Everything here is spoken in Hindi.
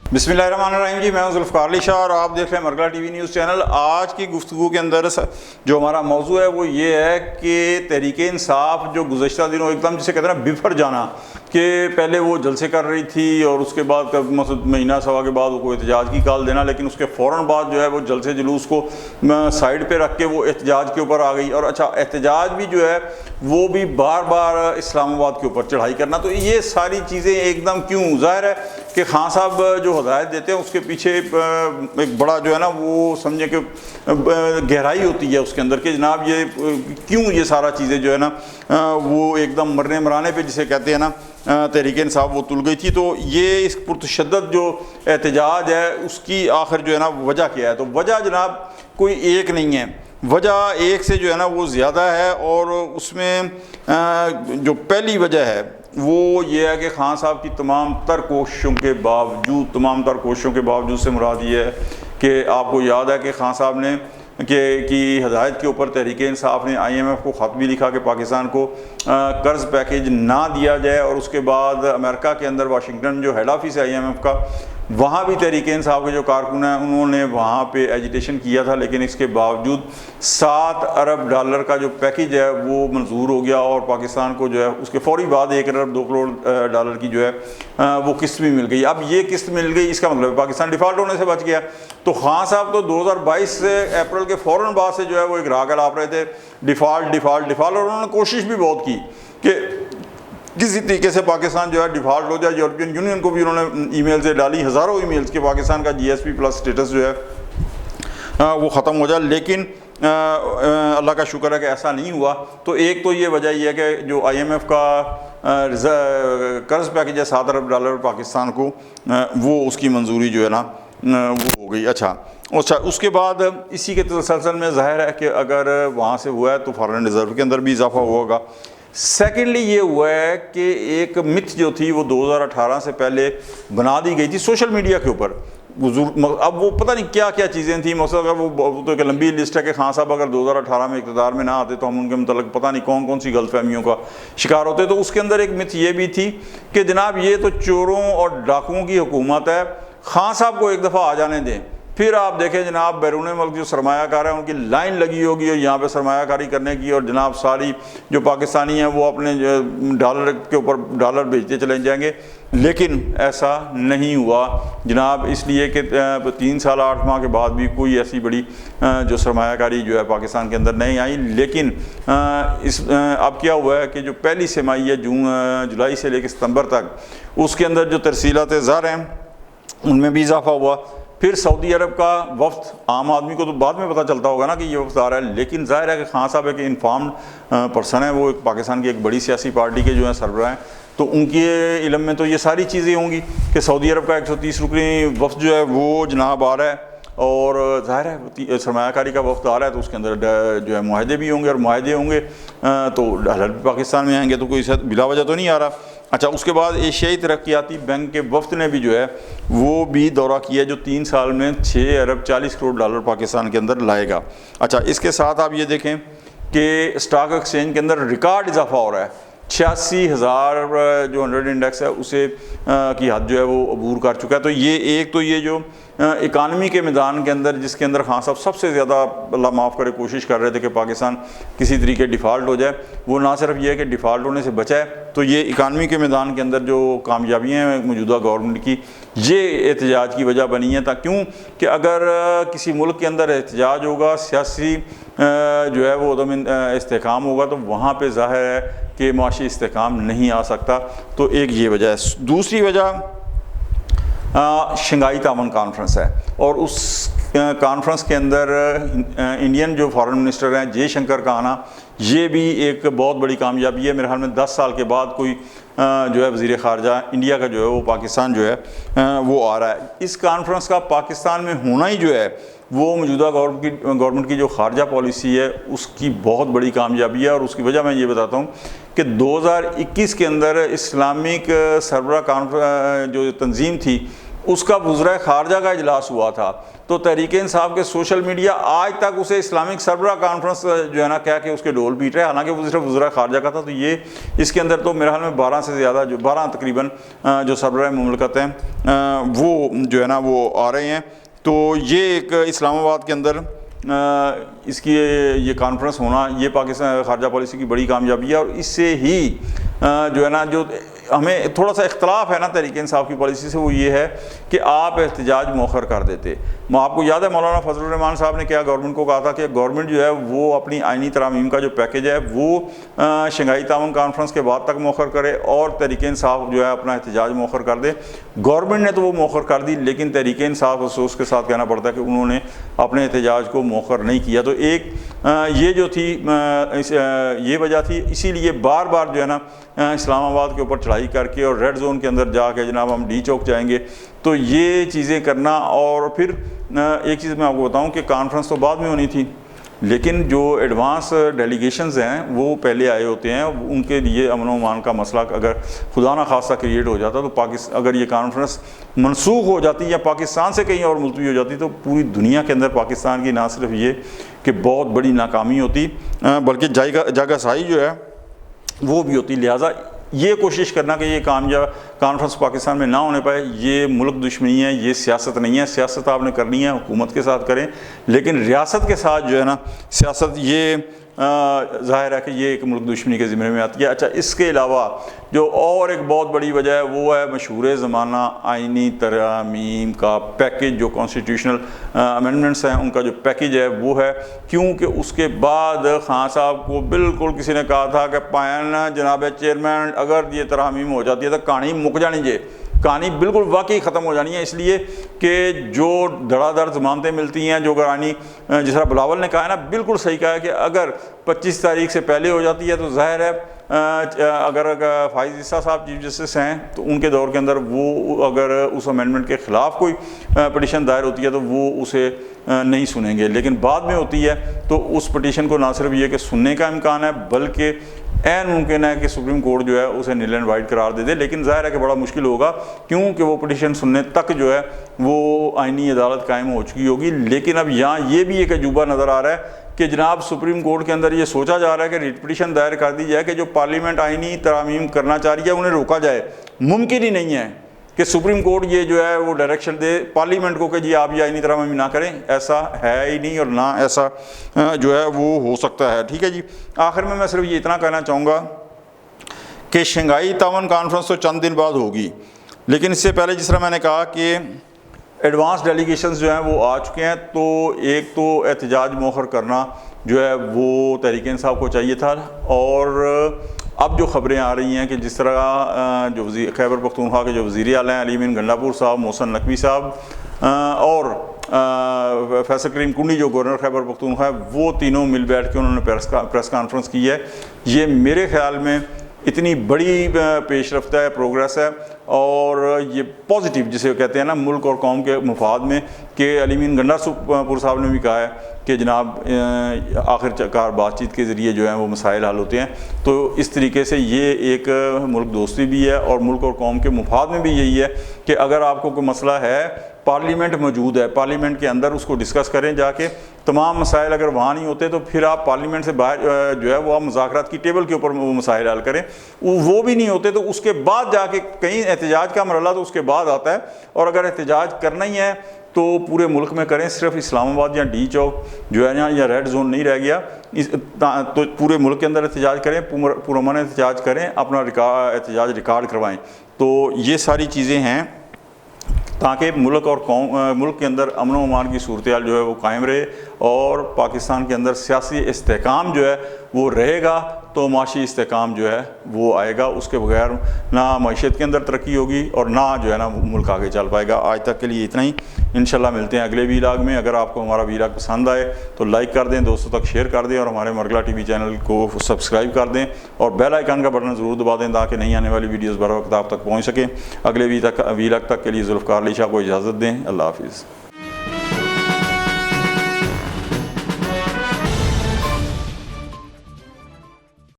बिस्मिल्लाहिर्रहमानिर्रहीम जी, मैं हूं जुल्फ़िकार अली शाह और आप देख रहे हैं मरकज़ टीवी न्यूज़ चैनल। आज की गुफ्तगू के अंदर जो हमारा मौजू है वो ये है कि तहरीक इंसाफ जो गुज़श्ता दिनों एकदम जिसे कहते हैं ना बिफर जाना, कि पहले वो जलसे कर रही थी और उसके बाद महीना सवा के बाद वो एहतजाज की कॉल देना, लेकिन उसके फ़ौरन बाद जो है वो जलसे जुलूस को साइड पे रख के वो एहतजाज के ऊपर आ गई। और अच्छा, एहतजाज भी जो है वो भी बार बार इस्लामाबाद के ऊपर चढ़ाई करना। तो ये सारी चीज़ें एकदम क्यों? ज़ाहिर है कि खान साहब जो हदायत देते हैं उसके पीछे एक बड़ा जो है ना वो समझे कि गहराई होती है उसके अंदर कि जनाब ये क्यों ये सारा चीज़ें जो है ना वो एकदम मरने मराने पे जिसे कहते हैं ना तहरीक इंसाफ वो तुल गई थी। तो ये इस पुरतशद्दद जो एहतजाज है उसकी आखिर जो है ना वजह क्या है? तो वजह जनाब कोई एक नहीं है, वजह एक से जो है ना वो ज़्यादा है। और उसमें जो पहली वजह है वो ये है कि खान साहब की तमाम तर कोशिशों के बावजूद से मुराद ये है कि आपको याद है कि खान साहब ने की हदायत के ऊपर तहरीक इंसाफ ने IMF को ख़त भी लिखा कि पाकिस्तान को कर्ज़ पैकेज ना दिया जाए। और उसके बाद अमेरिका के अंदर वाशिंगटन जो हेड ऑफिस है IMF का, वहाँ भी तहरीक इंसाफ के जो कारकुन हैं उन्होंने वहाँ पे एजिटेशन किया था, लेकिन इसके बावजूद $7 अरब का जो पैकेज है वो मंजूर हो गया और पाकिस्तान को जो है उसके फौरी बाद $1 अरब 2 करोड़ की जो है वो किस्त भी मिल गई। अब ये किस्त मिल गई, इसका मतलब पाकिस्तान डिफ़ॉल्ट होने से बच गया। तो खान साहब तो 2022 से अप्रैल के फ़ौरन बाद से जो है वो एक राग आप रहे थे डिफ़ॉल्ट। और उन्होंने कोशिश भी बहुत की कि किसी तरीके से पाकिस्तान जो है डिफ़ॉल्ट हो जाए। यूरोपियन यूनियन को भी उन्होंने ईमेल से डाली, हज़ारों ईमेल्स के पाकिस्तान का GSP प्लस स्टेटस जो है वो ख़त्म हो जाए, लेकिन अल्लाह का शुक्र है कि ऐसा नहीं हुआ। तो एक तो ये वजह यह है कि जो IMF का कर्ज़ पैकेज है $7 अरब पाकिस्तान को, वो उसकी मंजूरी जो है ना वो हो गई। अच्छा, उसके बाद इसी के तसलसल में ज़ाहिर है कि अगर वहाँ से हुआ है तो फॉरेन रिज़र्व के अंदर भी इजाफा होगा। सेकेंडली ये हुआ है कि एक मिथ जो थी वो 2018 से पहले बना दी गई थी सोशल मीडिया के ऊपर। अब वो पता नहीं क्या क्या चीज़ें थी, मसला अगर वो तो एक लंबी लिस्ट है कि खान साहब अगर 2018 में इक़्तिदार में ना आते तो हम उनके मतलब पता नहीं कौन कौन सी गलतफहमियों का शिकार होते। तो उसके अंदर एक मिथ ये भी थी कि जनाब ये तो चोरों और डाकुओं की हुकूमत है, खान साहब को एक दफ़ा आ जाने दें, फिर आप देखें जनाब बैरून मुल्क जो सरमायाकार है उनकी लाइन लगी होगी और यहाँ पे सरमायाकारी करने की, और जनाब सारी जो पाकिस्तानी हैं वो अपने डॉलर के ऊपर डॉलर भेजते चले जाएंगे। लेकिन ऐसा नहीं हुआ जनाब, इसलिए कि 3 साल 8 माह के बाद भी कोई ऐसी बड़ी जो सरमायाकारी जो है पाकिस्तान के अंदर नहीं आई। लेकिन अब क्या हुआ है कि जो पहली तिमाही है जुलाई से लेकर सितंबर तक, उसके अंदर जो तरसीलात ज़र हैं उनमें भी इजाफा हुआ। फिर सऊदी अरब का वफ्द, आम आदमी को तो बाद में पता चलता होगा ना कि ये वफ्द आ रहा है, लेकिन ज़ाहिर है कि खान साहब एक इन्फॉर्म्ड पर्सन है, वो पाकिस्तान की एक बड़ी सियासी पार्टी के जो है सरबराह हैं, तो उनके इल्म में तो ये सारी चीज़ें होंगी कि सऊदी अरब का 130 रुकनी वफ्द जो है वो जनाब आ रहा है। और ज़ाहिर है सरमायाकारी का वक्त आ रहा है तो उसके अंदर जो है मुआहदे भी होंगे, और मुआहदे होंगे तो डॉलर भी पाकिस्तान में आएंगे, तो कोई बिला वजह तो नहीं आ रहा। अच्छा, उसके बाद एशियाई तरक्याती बैंक के वफ्द ने भी जो है वो भी दौरा किया, जो 3 साल में $6 अरब 40 करोड़ पाकिस्तान के अंदर लाएगा। अच्छा, इसके साथ आप ये देखें कि स्टॉक एक्सचेंज के अंदर रिकॉर्ड इजाफा हो रहा है, 86,000 जो 100 इंडेक्स है उसे की हद जो है वो अबूर कर चुका है। तो ये एक तो ये जो इकानमी के मैदान के अंदर जिसके अंदर खान साहब सबसे ज़्यादा अल्लाह माफ़ करे कोशिश कर रहे थे कि पाकिस्तान किसी तरीके डिफ़ॉल्ट हो जाए, वो ना सिर्फ ये है कि डिफ़ॉल्ट होने से बचा है, तो ये इकानमी के मैदान के अंदर जो कामयाबियाँ हैं मौजूदा गवर्नमेंट की, ये एहतजाज की वजह बनी है। क्यों कि अगर किसी मुल्क के अंदर एहतजाज होगा, सियासी जो है वो उदम इस्तेहकाम होगा, तो वहाँ पर ज़ाहिर है कि माशी इस्तेहकाम नहीं आ सकता। तो एक ये वजह है। दूसरी वजह शंघाई तावन कॉन्फ्रेंस है, और उस कॉन्फ्रेंस के अंदर इंडियन जो फॉरेन मिनिस्टर हैं जयशंकर का आना, ये भी एक बहुत बड़ी कामयाबी है। मेरे ख्याल में 10 साल के बाद कोई जो है वज़ीर ख़ारजा इंडिया का जो है वो पाकिस्तान जो है वो आ रहा है। इस कॉन्फ्रेंस का पाकिस्तान में होना ही जो है वो मौजूदा गवर्नमेंट की जो खारजा पॉलिसी है उसकी बहुत बड़ी कामयाबी है। और उसकी वजह मैं ये बताता हूँ कि 2021 के अंदर इस्लामिक सरबराह जो तंजीम थी उसका वज़रा ख़ारजा का इजलास हुआ था, तो तहरीक इंसाफ के सोशल मीडिया आज तक उसे इस्लामिक सरबराह कॉन्फ्रेंस जो है ना क्या कि उसके ढोल पीट रहे हैं, हालांकि वो सिर्फ वज़रा ख़ारजा का था। तो ये इसके अंदर तो मेरे ख्याल में 12 से ज़्यादा, जो 12 तकरीबन जो सरबराह मुमलकत हैं वो जो है ना वो आ रहे हैं। तो ये एक इस्लामाबाद के अंदर इसकी ये कॉन्फ्रेंस होना, ये पाकिस्तान ख़ारजा पॉलिसी की बड़ी कामयाबी है। और इससे ही जो है ना जो हमें थोड़ा सा इख्तलाफ है ना तहरीक इंसाफ की पॉलिसी से, वो ये है कि आप एहतजाज मौखर कर देते। आपको याद है मौलाना फजलुर रहमान साहब ने क्या गवर्नमेंट को कहा था कि गवर्नमेंट जो है वो अपनी आइनी तरामीम का जो पैकेज है वो शंघाई ताउन कॉन्फ्रेंस के बाद तक मौखर करे और तहरीक इंसाफ जो है अपना एहतजाज मौखर कर दे। गवर्नमेंट ने तो वो मौखर कर दी, लेकिन तहरीक इंसाफ अफसोस के साथ कहना पड़ता है कि उन्होंने अपने एहतजाज को मौखर नहीं किया। तो एक ये जो थी ये वजह थी, इसीलिए बार बार जो है ना इस्लामाबाद के ऊपर चढ़ाई करके और रेड जोन के अंदर जाके जनाब हम डी चौक जाएंगे, तो ये चीज़ें करना। और फिर एक चीज़ मैं आपको बताऊं कि कॉन्फ्रेंस तो बाद में होनी थी, लेकिन जो एडवांस डेलीगेशंस हैं वो पहले आए होते हैं। उनके लिए अमन अमान का मसला अगर खुदा ना खासा क्रिएट हो जाता तो पाकिस्तान, अगर ये कॉन्फ्रेंस मनसूख हो जाती या पाकिस्तान से कहीं और मुलतवी हो जाती, तो पूरी दुनिया के अंदर पाकिस्तान की ना सिर्फ ये कि बहुत बड़ी नाकामी होती, बल्कि जागासाई जो है वो भी होती। लिहाजा ये कोशिश करना कि ये कामयाब कॉन्फ्रेंस पाकिस्तान में ना होने पाए, ये मुल्क दुश्मनी है, ये सियासत नहीं है। सियासत आपने करनी है हुकूमत के साथ करें, लेकिन रियासत के साथ जो है ना सियासत, ये ज़ाहिर है कि ये एक मुल्क दुश्मनी के ज़िम्मे में आती है। अच्छा, इसके अलावा जो और एक बहुत बड़ी वजह है वो है मशहूर ज़माना आइनी तरामीम का पैकेज, जो कॉन्स्टिट्यूशनल अमेंडमेंट्स हैं उनका जो पैकेज है वो है। क्योंकि उसके बाद खान साहब को बिल्कुल किसी ने कहा था कि पायन जनाब चेयरमैन अगर ये तरामीम हो जाती है तो कहानी मुक जानी चाहिए, कहानी बिल्कुल वाकई ख़त्म हो जानी है। इसलिए कि जो धड़ाधड़ ज़मानतें मिलती हैं, जो गानी जिस तरह बिलावल ने कहा है ना, बिल्कुल सही कहा है कि अगर 25 तारीख से पहले हो जाती है तो ज़ाहिर है अगर फाइज़ ईसा साहब चीफ जस्टिस हैं तो उनके दौर के अंदर वो अगर उस अमेंडमेंट के ख़िलाफ़ कोई पटिशन दायर होती है तो वो उसे नहीं सुनेंगे। लेकिन बाद में होती है तो उस पटिशन को ना सिर्फ ये कि सुनने का इम्कान है, बल्कि ऐन मुमकिन है कि सुप्रीम कोर्ट जो है उसे नील एंड वाइट करार दे दे। लेकिन ज़ाहिर है कि बड़ा मुश्किल होगा, क्योंकि वो पटिशन सुनने तक जो है वो आइनी अदालत कायम हो चुकी होगी। लेकिन अब यहाँ ये भी एक अजूबा नज़र आ रहा है कि जनाब सुप्रीम कोर्ट के अंदर ये सोचा जा रहा है कि रिट पटिशन दायर कर दी जाए कि जो पार्लियामेंट आइनी तरामीम करना चाह रही है उन्हें रोका जाए। मुमकिन ही नहीं है कि सुप्रीम कोर्ट ये जो है वो डायरेक्शन दे पार्लियामेंट को कि जी आप ये आइनी तरामीम ना करें, ऐसा है ही नहीं और ना ऐसा जो है वो हो सकता है। ठीक है जी, आखिर में मैं सिर्फ ये इतना कहना चाहूँगा कि शंघाई ताउन कॉन्फ्रेंस तो चंद दिन बाद होगी, लेकिन इससे पहले जिस तरह मैंने कहा कि एडवांस डेलीगेशंस जो हैं वो आ चुके हैं। तो एक तो एहतजाज मौखर करना जो है वो तहरीक इंसाफ को चाहिए था। और अब जो ख़बरें आ रही हैं कि जिस तरह जो खैबर पख्तूनख्वा के जो वज़ीर आला हैं अली अमीन गंडापुर साहब, मोहसन नकवी साहब और फैसल करीम कुंडी जो गवर्नर खैबर पख्तूनख्वा है, वो तीनों मिल बैठ के उन्होंने प्रेस कॉन्फ्रेंस की है। ये मेरे ख़्याल में इतनी बड़ी पेशरफ्त है, प्रोग्रेस है और ये पॉजिटिव जिसे कहते हैं ना मुल्क और कौम के मुफाद में, कि अली अमीन गंडापुर साहब ने भी कहा है कि जनाब आखिरकार बातचीत के ज़रिए जो है वो मसाइल हल होते हैं। तो इस तरीके से ये एक मुल्क दोस्ती भी है और मुल्क और कौम के मुफाद में भी यही है कि अगर आपको कोई मसला है, पार्लियामेंट मौजूद है, पार्लियामेंट के अंदर उसको डिस्कस करें जाके। तमाम मसाइल अगर वहाँ नहीं होते तो फिर आप पार्लियामेंट से बाहर जो है वो आप मुज़ाकरात की टेबल के ऊपर वो मसाइल हल करें। वो भी नहीं होते तो उसके बाद जाके कहीं एहतजाज का मरहला तो उसके बाद आता है। और अगर एहतजाज करना ही है तो पूरे मुल्क में करें, सिर्फ इस्लामाबाद या डी चौक जो है ना या रेड जोन नहीं रह गया, तो पूरे मुल्क के अंदर एहतजाज करें, पुरअमन एहतजाज करें, अपना एहतजाज रिकॉर्ड करवाएं। तो ये सारी चीज़ें हैं ताकि मुल्क और मुल्क के अंदर अमन व अमान की सूरत जो है वो कायम रहे और पाकिस्तान के अंदर सियासी इस्तेहकाम जो है वो रहेगा तो माशी इस्तेहकाम जो है वो आएगा। उसके बगैर ना मईशत के अंदर तरक्की होगी और ना जो है ना मुल्क आगे चल पाएगा। आज तक के लिए इतना ही, इंशाल्लाह मिलते हैं अगले वीलॉग में। अगर आपको हमारा वीलॉग पसंद आए तो लाइक कर दें, दोस्तों तक शेयर कर दें और हमारे मरगला टीवी चैनल को सब्सक्राइब कर दें और बेल आइकन का बटन ज़रूर दबा दें ताकि नई आने वाली वीडियोज़ बर वक्त आप तक पहुँच सकें। अगले वीलॉग तक के लिए जुल्फ़कार अली शाह को इजाज़त दें। अल्लाह हाफ़िज़।